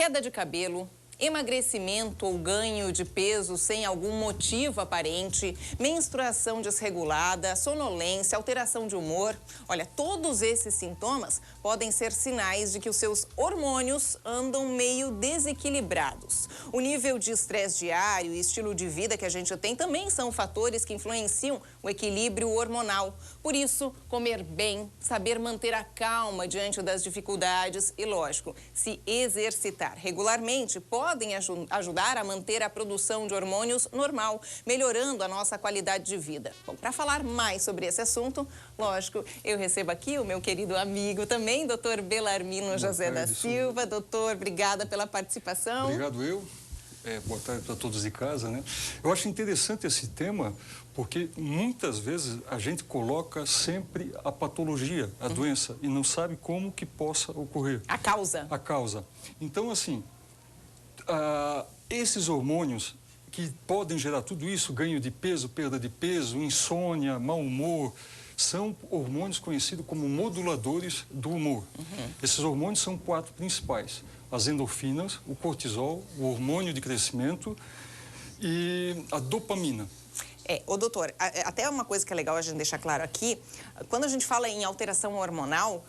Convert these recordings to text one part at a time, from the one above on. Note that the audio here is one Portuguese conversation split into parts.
Queda de cabelo, emagrecimento ou ganho de peso sem algum motivo aparente, menstruação desregulada, sonolência, alteração de humor. Olha, todos esses sintomas podem ser sinais de que os seus hormônios andam meio desequilibrados. O nível de estresse diário e estilo de vida que a gente tem também são fatores que influenciam o equilíbrio hormonal. Por isso, comer bem, saber manter a calma diante das dificuldades e, lógico, se exercitar regularmente podem ajudar a manter a produção de hormônios normal, melhorando a nossa qualidade de vida. Bom, para falar mais sobre esse assunto, lógico, eu recebo aqui o meu querido amigo também, doutor Belarmino José da Silva. Doutor, obrigada pela participação. Obrigado eu. Boa tarde para todos de casa, né? Eu acho interessante esse tema porque muitas vezes a gente coloca sempre a patologia, a doença, e não sabe como que possa ocorrer. A causa. A causa. Então, assim, esses hormônios que podem gerar tudo isso, ganho de peso, perda de peso, insônia, mau humor, são hormônios conhecidos como moduladores do humor. Esses hormônios são 4 principais: as endorfinas, o cortisol, o hormônio de crescimento e a dopamina. Doutor, até uma coisa que é legal a gente deixar claro aqui, quando a gente fala em alteração hormonal,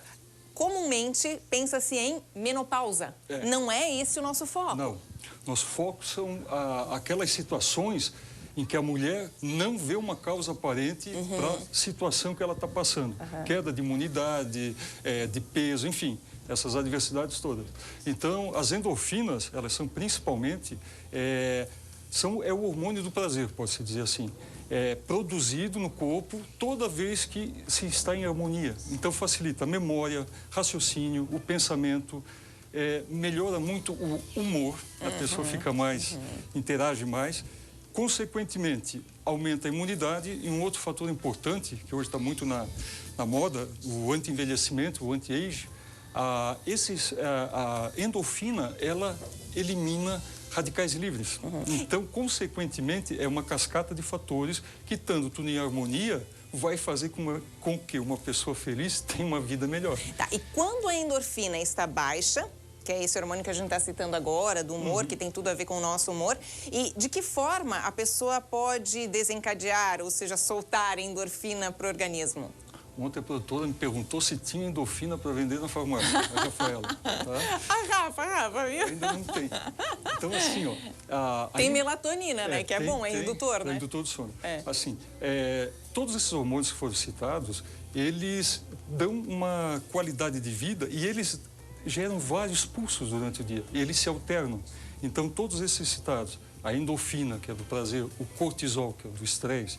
comumente pensa-se em menopausa. Não é esse o nosso foco. Não. Nosso foco são aquelas situações em que a mulher não vê uma causa aparente para a situação que ela está passando. Queda de imunidade, de peso, enfim, essas adversidades todas. Então, as endorfinas, elas são principalmente, é o hormônio do prazer, pode-se dizer assim. Produzido no corpo toda vez que se está em harmonia. Então, facilita a memória, raciocínio, o pensamento, melhora muito o humor, a pessoa fica mais, interage mais. Consequentemente, aumenta a imunidade. E um outro fator importante, que hoje está muito na moda, o anti-envelhecimento, o anti-age, a endorfina, ela elimina radicais livres. Então, consequentemente, é uma cascata de fatores que, estando tudo em harmonia, vai fazer com que uma pessoa feliz tenha uma vida melhor. Tá, e quando a endorfina está baixa, que é esse hormônio que a gente está citando agora, do humor, que tem tudo a ver com o nosso humor, e de que forma a pessoa pode desencadear, ou seja, soltar endorfina para o organismo? Ontem a produtora me perguntou se tinha endorfina para vender na farmácia, a Rafaela. Tá? A Rafa, viu? Ainda não tem. Então, assim, tem melatonina, né? Que é bom, é indutor, né? É indutor do sono. Assim, todos esses hormônios que foram citados, eles dão uma qualidade de vida e eles geram vários pulsos durante o dia. E eles se alternam. Então, todos esses citados, a endorfina, que é do prazer, o cortisol, que é do estresse,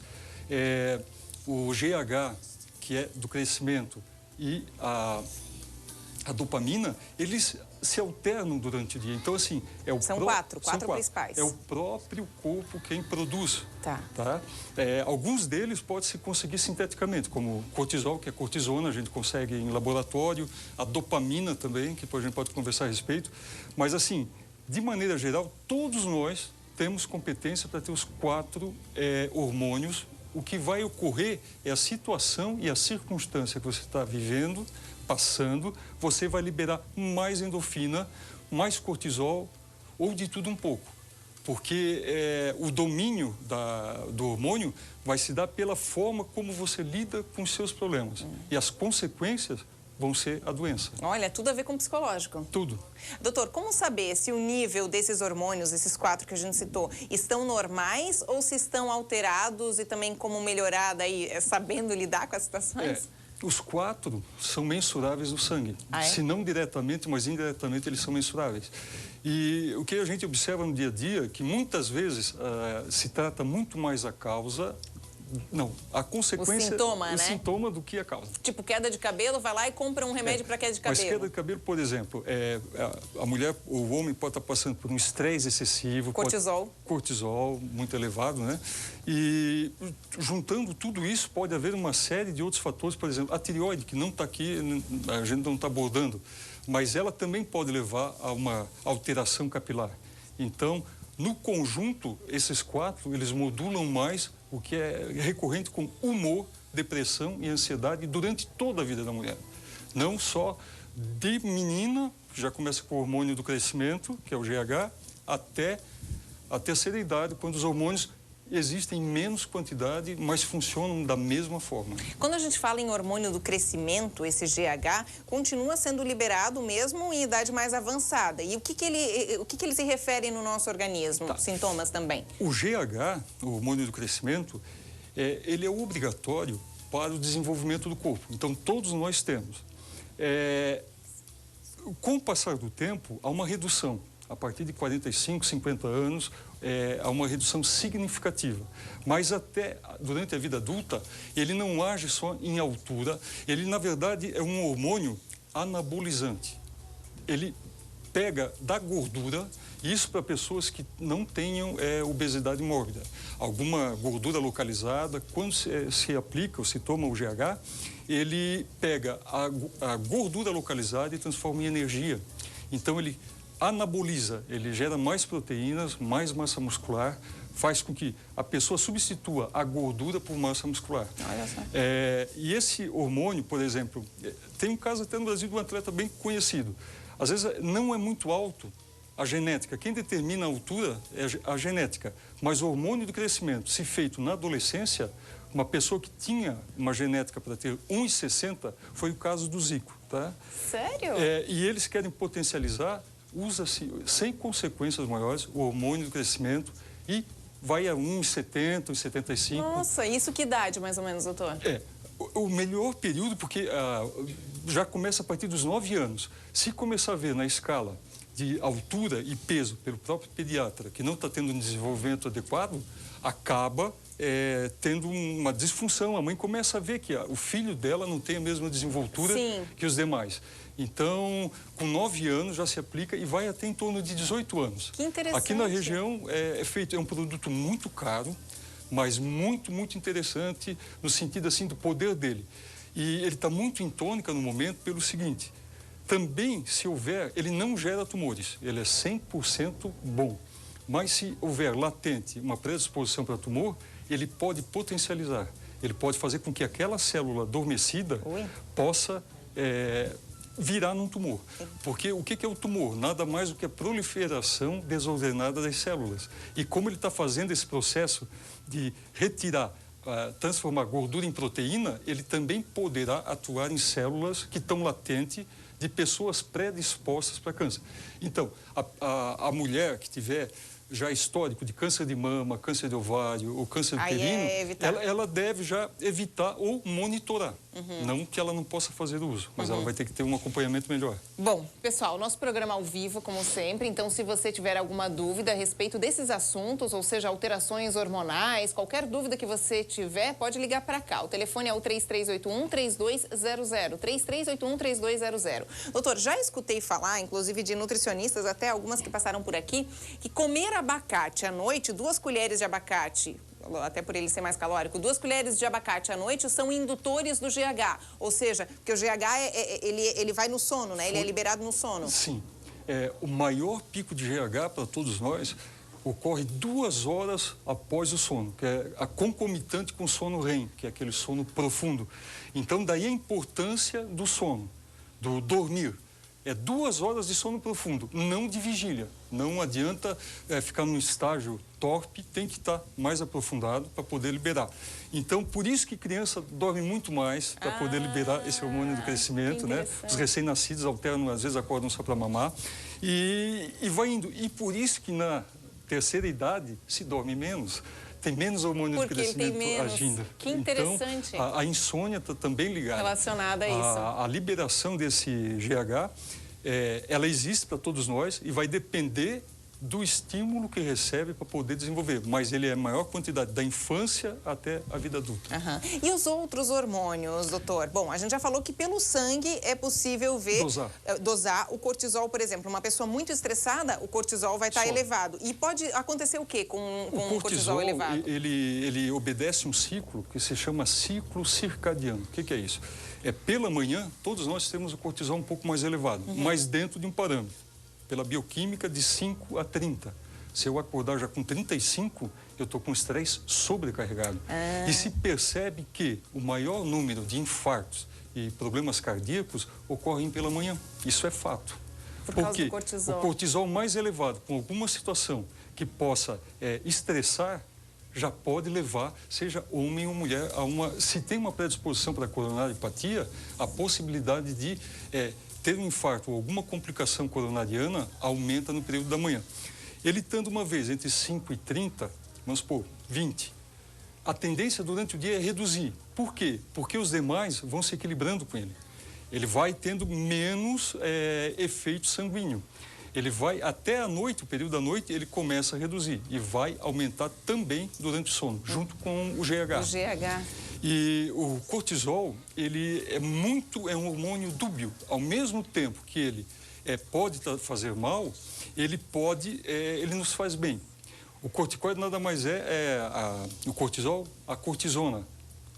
o GH, que é do crescimento, e a dopamina, eles se alternam durante o dia. Então, assim, são quatro principais. É o próprio corpo quem produz. Tá? Alguns deles pode se conseguir sinteticamente, como o cortisol, que é cortisona, a gente consegue em laboratório, a dopamina também, que a gente pode conversar a respeito. Mas, assim, de maneira geral, todos nós temos competência para ter os 4 hormônios. O que vai ocorrer é a situação e a circunstância que você está vivendo, passando, você vai liberar mais endorfina, mais cortisol ou de tudo um pouco. Porque o domínio do hormônio vai se dar pela forma como você lida com os seus problemas. E as consequências vão ser a doença. Olha, tudo a ver com o psicológico. Tudo. Doutor, como saber se o nível desses hormônios, esses 4 que a gente citou, estão normais ou se estão alterados e também como melhorar daí, sabendo lidar com as situações? Os 4 são mensuráveis no sangue. Se não diretamente, mas indiretamente eles são mensuráveis. E o que a gente observa no dia a dia é que muitas vezes se trata muito mais a causa. Não, a consequência... O sintoma do que a causa. Tipo, queda de cabelo, vai lá e compra um remédio para queda de cabelo. Mas queda de cabelo, por exemplo, a mulher, o homem pode estar passando por um estresse excessivo. Cortisol, muito elevado, né? E juntando tudo isso, pode haver uma série de outros fatores, por exemplo, a tireoide, que não está aqui, a gente não está abordando, mas ela também pode levar a uma alteração capilar. Então, no conjunto, esses 4, eles modulam mais o que é recorrente com humor, depressão e ansiedade durante toda a vida da mulher. Não só de menina, já começa com o hormônio do crescimento, que é o GH, até a terceira idade, quando os hormônios existem em menos quantidade, mas funcionam da mesma forma. Quando a gente fala em hormônio do crescimento, esse GH, continua sendo liberado mesmo em idade mais avançada. E o que ele se refere no nosso organismo? Tá. Sintomas também. O GH, o hormônio do crescimento, ele é obrigatório para o desenvolvimento do corpo. Então, todos nós temos. Com o passar do tempo, há uma redução. A partir de 45, 50 anos, há uma redução significativa. Mas até durante a vida adulta, ele não age só em altura. Ele, na verdade, é um hormônio anabolizante. Ele pega da gordura, isso para pessoas que não tenham obesidade mórbida. Alguma gordura localizada, quando se aplica ou se toma o GH, ele pega a gordura localizada e transforma em energia. Então, ele anaboliza, ele gera mais proteínas, mais massa muscular, faz com que a pessoa substitua a gordura por massa muscular. Olha só. E esse hormônio, por exemplo, tem um caso até no Brasil de um atleta bem conhecido. Às vezes não é muito alto a genética. Quem determina a altura é a genética. Mas o hormônio do crescimento, se feito na adolescência, uma pessoa que tinha uma genética para ter 1,60, foi o caso do Zico. Tá? Sério? E eles querem potencializar, usa-se, sem consequências maiores, o hormônio do crescimento e vai a 1,70, 1,75. Nossa, isso que idade, mais ou menos, doutor? O melhor período, porque já começa a partir dos 9 anos. Se começar a ver na escala de altura e peso pelo próprio pediatra, que não está tendo um desenvolvimento adequado, acaba tendo uma disfunção. A mãe começa a ver que o filho dela não tem a mesma desenvoltura que os demais. Então, com 9 anos já se aplica e vai até em torno de 18 anos. Que interessante. Aqui na região é um produto muito caro, mas muito, muito interessante no sentido assim do poder dele. E ele está muito em tônica no momento pelo seguinte: também, se houver, ele não gera tumores, ele é 100% bom. Mas se houver latente uma predisposição para tumor, ele pode potencializar. Ele pode fazer com que aquela célula adormecida possa virar num tumor. Porque o que é o tumor? Nada mais do que a proliferação desordenada das células. E como ele está fazendo esse processo de retirar, transformar gordura em proteína, ele também poderá atuar em células que estão latentes de pessoas predispostas para câncer. Então, a mulher que tiver já histórico de câncer de mama, câncer de ovário ou câncer uterino, ela deve já evitar ou monitorar. Não que ela não possa fazer uso, mas ela vai ter que ter um acompanhamento melhor. Bom, pessoal, nosso programa ao vivo, como sempre, então se você tiver alguma dúvida a respeito desses assuntos, ou seja, alterações hormonais, qualquer dúvida que você tiver, pode ligar para cá. O telefone é o 3381-3200, 3381-3200. Doutor, já escutei falar, inclusive de nutricionistas, até algumas que passaram por aqui, que comer abacate à noite, 2 colheres de abacate, até por ele ser mais calórico, 2 colheres de abacate à noite são indutores do GH, ou seja, porque o GH ele vai no sono, né? Ele é liberado no sono. Sim. O maior pico de GH para todos nós ocorre 2 horas após o sono, que é a concomitante com o sono REM, que é aquele sono profundo. Então, daí a importância do sono, do dormir. 2 horas de sono profundo, não de vigília. Não adianta ficar num estágio torpe, tem que estar mais aprofundado para poder liberar. Então, por isso que criança dorme muito mais para poder liberar esse hormônio do crescimento, né? Os recém-nascidos alternam, às vezes acordam só para mamar e vai indo. E por isso que na terceira idade se dorme menos. Tem menos hormônio do crescimento agindo. Que interessante. Então, a insônia está também ligada. Relacionada a isso. A liberação desse GH, ela existe para todos nós e vai depender do estímulo que recebe para poder desenvolver. Mas ele é a maior quantidade da infância até a vida adulta. E os outros hormônios, doutor? Bom, a gente já falou que pelo sangue é possível ver... Dosar o cortisol, por exemplo. Uma pessoa muito estressada, o cortisol vai estar elevado. E pode acontecer o quê com o cortisol elevado? Ele obedece um ciclo que se chama ciclo circadiano. O que é isso? Pela manhã, todos nós temos o cortisol um pouco mais elevado, mas dentro de um parâmetro. Pela bioquímica, de 5 a 30. Se eu acordar já com 35, eu estou com estresse sobrecarregado. E se percebe que o maior número de infartos e problemas cardíacos ocorrem pela manhã. Isso é fato. Por causa do cortisol. O cortisol mais elevado, com alguma situação que possa estressar, já pode levar, seja homem ou mulher, se tem uma predisposição para coronariopatia, a possibilidade de ter um infarto ou alguma complicação coronariana aumenta no período da manhã. Ele estando uma vez entre 5h30, vamos supor, 20, a tendência durante o dia é reduzir. Por quê? Porque os demais vão se equilibrando com ele. Ele vai tendo menos efeito sanguíneo. Ele vai até a noite, o período da noite, ele começa a reduzir e vai aumentar também durante o sono, junto com o GH. O GH. E o cortisol, ele é um hormônio dúbio. Ao mesmo tempo que ele pode fazer mal, ele nos faz bem. O corticoide nada mais o cortisol, a cortisona.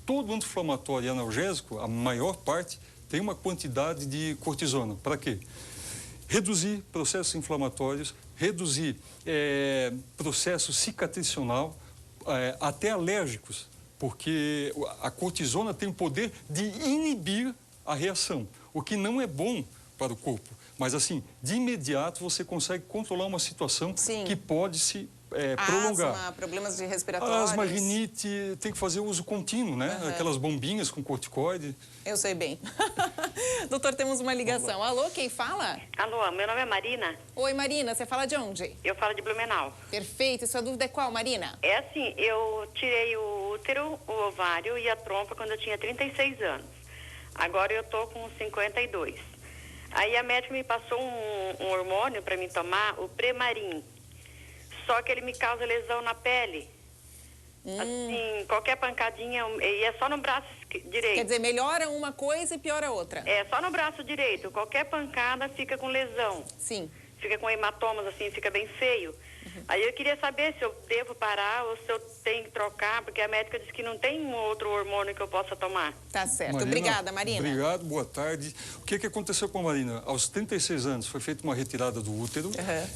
Todo anti-inflamatório e analgésico, a maior parte, tem uma quantidade de cortisona. Para quê? Reduzir processos inflamatórios, reduzir processo cicatricional, até alérgicos, porque a cortisona tem o poder de inibir a reação, o que não é bom para o corpo. Mas, assim, de imediato você consegue controlar uma situação que pode se prolongar. Asma, problemas de respiratórios. Asma, rinite, tem que fazer uso contínuo, né? Aquelas bombinhas com corticoide. Eu sei bem. Doutor, temos uma ligação. Olá. Alô, quem fala? Alô, meu nome é Marina. Oi, Marina, você fala de onde? Eu falo de Blumenau. Perfeito. E sua dúvida é qual, Marina? É assim, eu tirei o útero, o ovário e a trompa quando eu tinha 36 anos. Agora eu tô com 52. Aí a médica me passou um hormônio para mim tomar, o Premarin. Só que ele me causa lesão na pele. Assim, qualquer pancadinha, e é só no braço direito. Quer dizer, melhora uma coisa e piora outra. É, só no braço direito. Qualquer pancada fica com lesão. Sim. Fica com hematomas, assim, fica bem feio. Aí eu queria saber se eu devo parar ou se eu tenho que trocar, porque a médica disse que não tem um outro hormônio que eu possa tomar. Tá certo. Marina, obrigada, Marina. Obrigado, boa tarde. O que aconteceu com a Marina? Aos 36 anos foi feita uma retirada do útero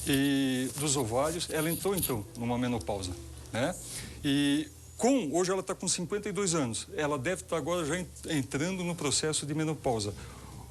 e dos ovários. Ela entrou, então, numa menopausa, né? E hoje ela está com 52 anos. Ela deve estar agora já entrando no processo de menopausa.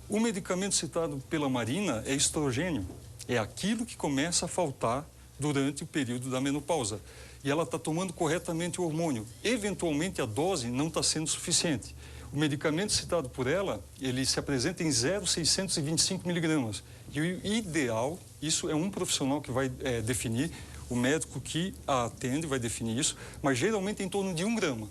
O medicamento citado pela Marina é estrogênio. É aquilo que começa a faltar durante o período da menopausa. E ela está tomando corretamente o hormônio. Eventualmente, a dose não está sendo suficiente. O medicamento citado por ela, ele se apresenta em 0,625 miligramas. E o ideal, isso é um profissional que vai definir, o médico que a atende vai definir isso, mas geralmente em torno de 1 grama.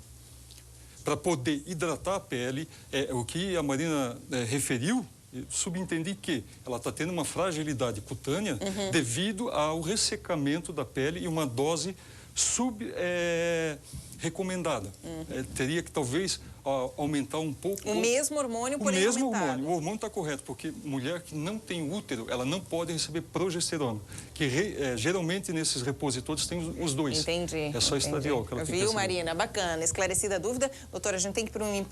Para poder hidratar a pele, o que a Marina referiu, subentendi que ela está tendo uma fragilidade cutânea devido ao ressecamento da pele e uma dose recomendada. Teria que talvez aumentar um pouco. O mesmo hormônio, porém aumentado. O mesmo hormônio. O hormônio está correto, porque mulher que não tem útero, ela não pode receber progesterona, que geralmente nesses repositórios tem os dois. Entendi. É só estradiol que ela tem que receber. Viu, Marina? Bacana. Esclarecida a dúvida. Doutora, a gente tem que ir para um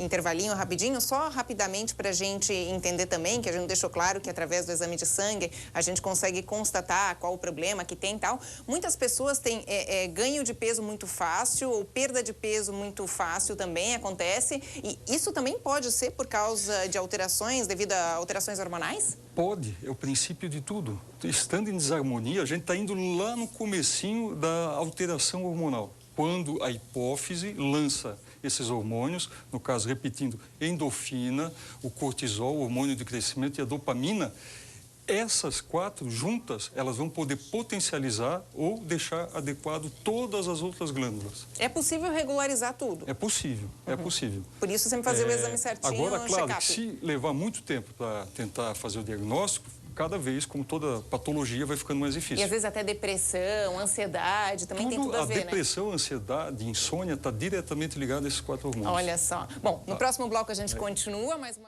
intervalinho rapidinho, só rapidamente para a gente entender também, que a gente não deixou claro que através do exame de sangue a gente consegue constatar qual o problema que tem e tal. Muitas pessoas têm ganho de peso muito fácil ou perda de peso muito fácil também acontece. E isso também pode ser por causa de alterações, devido a alterações hormonais? Pode, é o princípio de tudo. Estando em desarmonia, a gente está indo lá no comecinho da alteração hormonal. Quando a hipófise lança esses hormônios, no caso, repetindo, endorfina, o cortisol, o hormônio de crescimento e a dopamina, essas 4 juntas, elas vão poder potencializar ou deixar adequado todas as outras glândulas. É possível regularizar tudo? É possível, é possível. Por isso sempre fazer o exame certinho. Agora, claro, que se levar muito tempo para tentar fazer o diagnóstico, cada vez, como toda patologia, vai ficando mais difícil. E às vezes até depressão, ansiedade, também tem tudo a ver, né? A depressão, ansiedade, insônia, está diretamente ligada a esses 4 hormônios. Olha só. Bom, no próximo bloco a gente continua, mas...